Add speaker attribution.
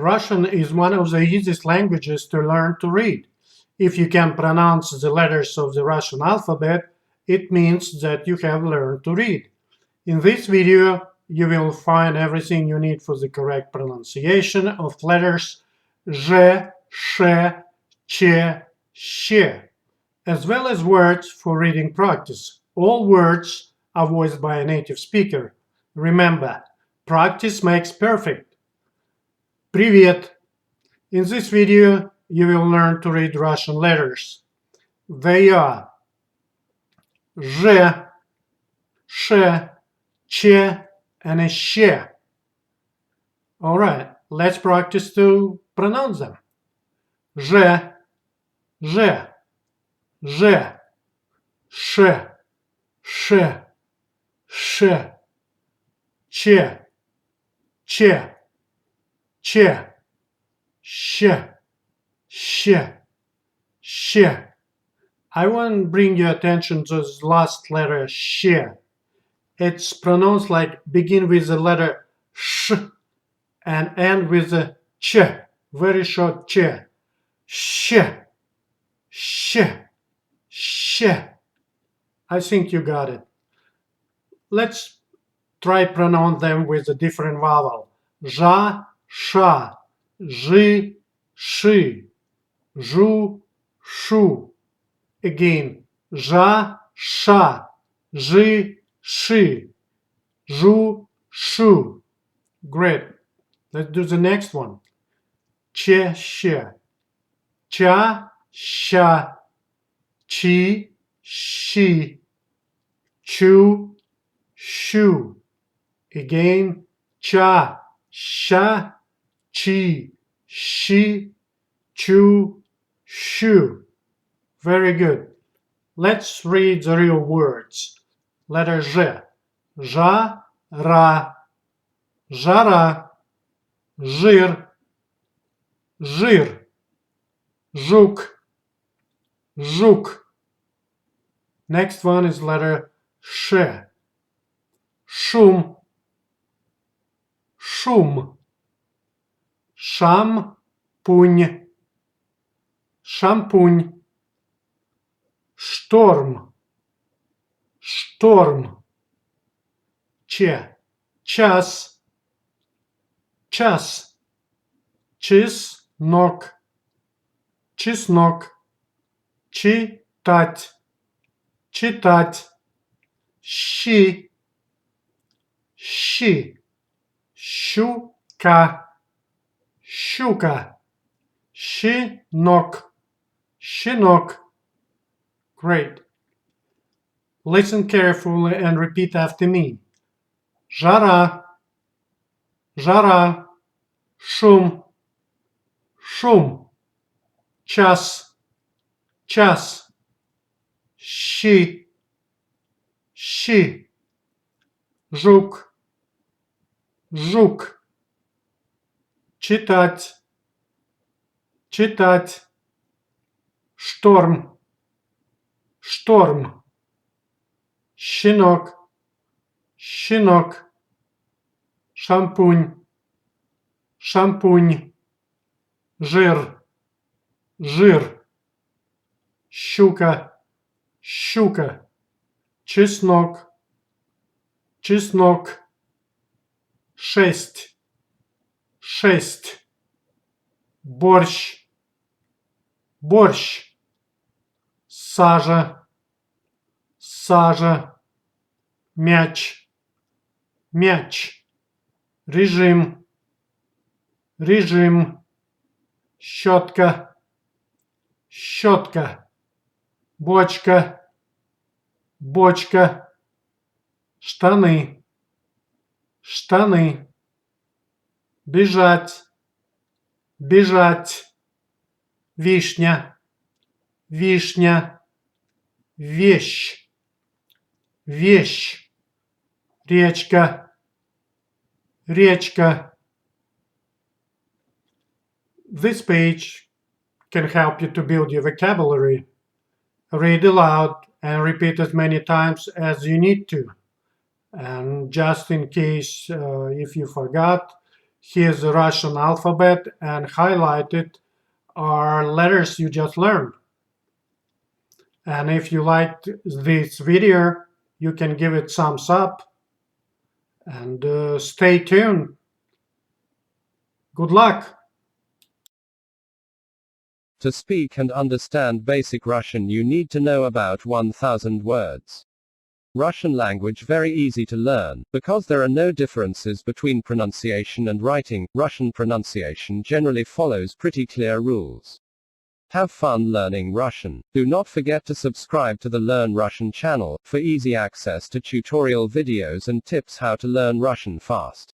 Speaker 1: Russian is one of the easiest languages to learn to read. If you can pronounce the letters of the Russian alphabet, it means that you have learned to read. In this video, you will find everything you need for the correct pronunciation of letters zh, sh, ch, sh, as well as words for reading practice. All words are voiced by a native speaker. Remember, practice makes perfect. Привет! In this video, you will learn to read Russian letters. They are Ж, Ш, Ч, and Щ. Alright, let's practice to pronounce them. Ж, Ж, Ж, Ш, Ш, Ш, Ч, Ч, Ч, Щ, Щ, Щ. I want to bring your attention to this last letter, Sh. It's pronounced like begin with the letter Sh and end with the Ch, very short Ch. Sh, Sh, Sh. I think you got it. Let's try pronounce them with a different vowel. Жа, ша, жи, ши, жу, шу. Again, жа, ша, жи, ши, жу, шу. Great. Let's do the next one. Че, ще, ча, ща, чи, щи, чу, шу. Again, cha, sha, chi, shi, chu, shu. Very good. Let's read the real words. Letter Zh. Жа, ра, жара, жир, жир, жук, жук. Next one is letter Sh. Шум, шум, шампунь, шампунь, шторм, шторм, час, час, чеснок, чеснок, читать, читать, щи, щи, щука, щука, щенок, щенок. Great. Listen carefully and repeat after me. Жара, жара, шум, шум, час, час, щи, щи, жук, жук, читать, читать, шторм, шторм, щенок, щенок, шампунь, шампунь, жир, жир, щука, щука, чеснок, чеснок, шесть, шесть, борщ, борщ, сажа, сажа, мяч, мяч, режим, режим, щетка, щетка, бочка, бочка, штаны, штаны, бежать, бежать, вишня, вишня, вещь, вещь, речка, речка. This page can help you to build your vocabulary. Read aloud and repeat as many times as you need to. And just in case if you forgot, Here's the Russian alphabet, and highlighted are letters you just learned. And if you liked this video, you can give it thumbs up and stay tuned. Good luck!
Speaker 2: To speak and understand basic Russian, you need to know about 1000 words. Russian language very easy to learn, because there are no differences between pronunciation and writing. Russian pronunciation generally follows pretty clear rules. Have fun learning Russian. Do not forget to subscribe to the Learn Russian channel, for easy access to tutorial videos and tips how to learn Russian fast.